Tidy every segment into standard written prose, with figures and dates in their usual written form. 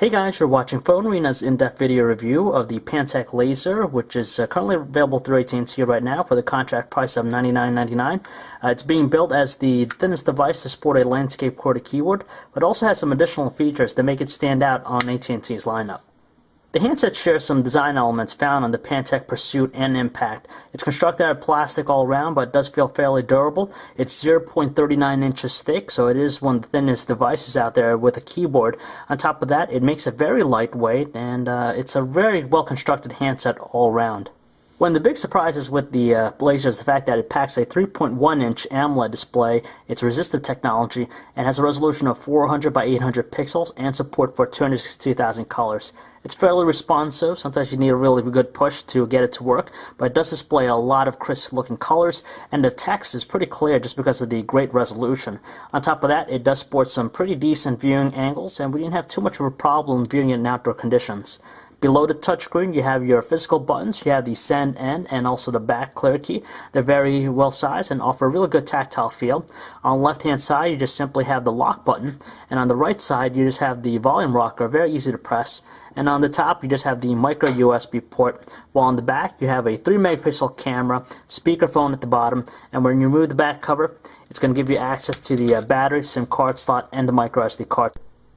Hey guys, you're watching Phone Arena's in-depth video review of the Pantech Laser, which is currently available through AT&T right now for the contract price of $99.99. It's being built as the thinnest device to sport a landscape QWERTY keyboard, but also has some additional features that make it stand out on AT&T's lineup. The handset shares some design elements found on the Pantech Pursuit and Impact. It's constructed out of plastic all around, but it does feel fairly durable. It's 0.39 inches thick, so it is one of the thinnest devices out there with a keyboard. On top of that, it makes it very lightweight, and it's a very well-constructed handset all around. One of the big surprises with the Laser is the fact that it packs a 3.1-inch AMOLED display, it's resistive technology, and has a resolution of 400 by 800 pixels and support for 262,000 colors. It's fairly responsive. Sometimes you need a really good push to get it to work, but it does display a lot of crisp-looking colors, and the text is pretty clear just because of the great resolution. On top of that, it does sport some pretty decent viewing angles, and we didn't have too much of a problem viewing it in outdoor conditions. Below the touchscreen, you have your physical buttons. You have the send end and also the back clear key. They're very well sized and offer a really good tactile feel. On the left hand side, you just simply have the lock button, and on the right side, you just have the volume rocker, very easy to press. And on the top, you just have the micro USB port, while on the back, you have a 3-megapixel camera, speakerphone at the bottom, and when you remove the back cover, it's going to give you access to the battery, SIM card slot, and the micro SD card.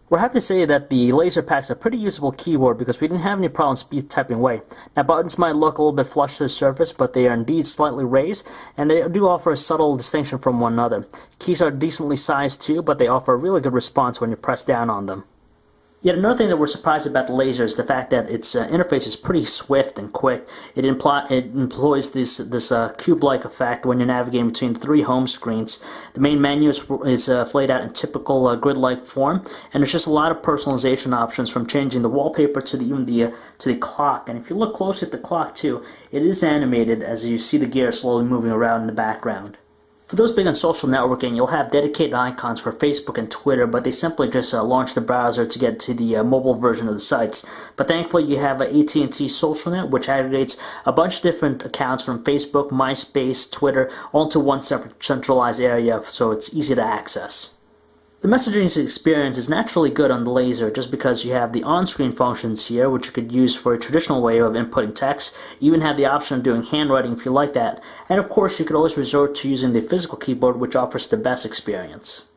We're happy to say that the Laser packs a pretty usable keyboard because we didn't have any problem speed typing away. Now, buttons might look a little bit flush to the surface, but they are indeed slightly raised, and they do offer a subtle distinction from one another. Keys are decently sized too, but they offer a really good response when you press down on them. Yet another thing that we're surprised about the Laser is the fact that its interface is pretty swift and quick. It employs this cube-like effect when you're navigating between 3 home screens. The main menu is laid out in typical grid-like form, and there's just a lot of personalization options from changing the wallpaper to the clock. And if you look closely at the clock too, it is animated as you see the gears slowly moving around in the background. For those big on social networking, you'll have dedicated icons for Facebook and Twitter, but they simply just launch the browser to get to the mobile version of the sites. But thankfully, you have AT&T SocialNet, which aggregates a bunch of different accounts from Facebook, MySpace, Twitter, all into one separate centralized area, so it's easy to access. The messaging experience is naturally good on the Laser just because you have the on-screen functions here, which you could use for a traditional way of inputting text. You even have the option of doing handwriting if you like that. And of course, you could always resort to using the physical keyboard, which offers the best experience.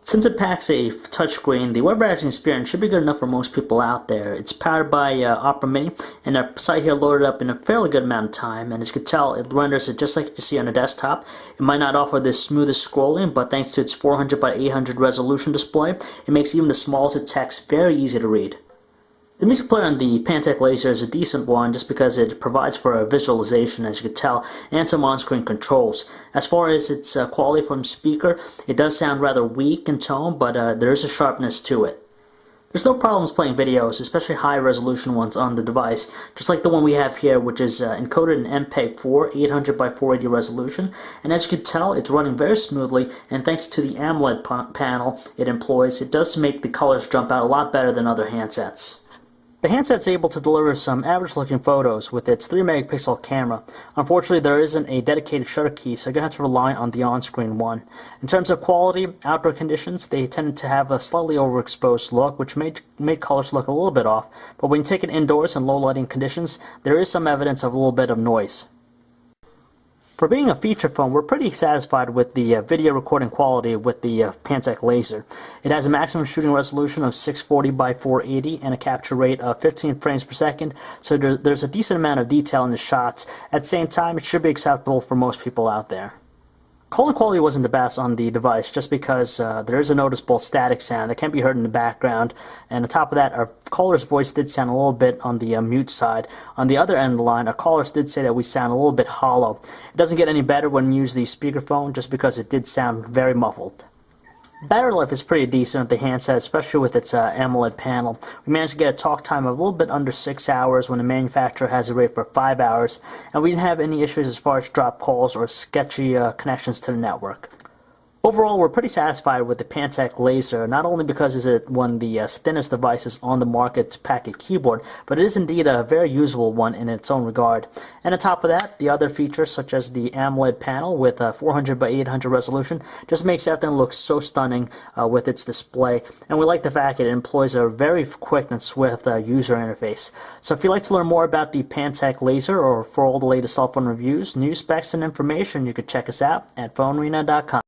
Since it packs a touchscreen, the web browsing experience should be good enough for most people out there. It's powered by Opera Mini, and our site here loaded up in a fairly good amount of time, and as you can tell, it renders it just like you see on a desktop. It might not offer the smoothest scrolling, but thanks to its 400 by 800 resolution display, it makes even the smallest of text very easy to read. The music player on the Pantech Laser is a decent one just because it provides for a visualization, as you can tell, and some on-screen controls. As far as its quality from speaker, it does sound rather weak in tone, but there is a sharpness to it. There's no problems playing videos, especially high-resolution ones on the device, just like the one we have here, which is encoded in MPEG-4, 800 by 480 resolution, and as you can tell, it's running very smoothly, and thanks to the AMOLED panel it employs, it does make the colors jump out a lot better than other handsets. The handset's able to deliver some average-looking photos with its 3-megapixel camera. Unfortunately, there isn't a dedicated shutter key, so you're going to have to rely on the on-screen one. In terms of quality, outdoor conditions, they tended to have a slightly overexposed look, which made colors look a little bit off. But when you take it indoors in low lighting conditions, there is some evidence of a little bit of noise. For being a feature phone, we're pretty satisfied with the video recording quality with the Pantech Laser. It has a maximum shooting resolution of 640 by 480 and a capture rate of 15 frames per second, so there's a decent amount of detail in the shots. At the same time, it should be acceptable for most people out there. Calling quality wasn't the best on the device just because there is a noticeable static sound that can be heard in the background, and on top of that, our caller's voice did sound a little bit on the mute side. On the other end of the line, our callers did say that we sound a little bit hollow. It doesn't get any better when you use the speakerphone just because it did sound very muffled. Battery life is pretty decent with the handset, especially with its AMOLED panel. We managed to get a talk time of a little bit under 6 hours when the manufacturer has a rate for 5 hours, and we didn't have any issues as far as dropped calls or sketchy connections to the network. Overall, we're pretty satisfied with the Pantech Laser, not only because it's one of the thinnest devices on the market to pack a keyboard, but it is indeed a very usable one in its own regard. And on top of that, the other features such as the AMOLED panel with 400 by 800 resolution just makes everything look so stunning with its display. And we like the fact that it employs a very quick and swift user interface. So if you'd like to learn more about the Pantech Laser or for all the latest cell phone reviews, news, specs, and information, you can check us out at phonearena.com.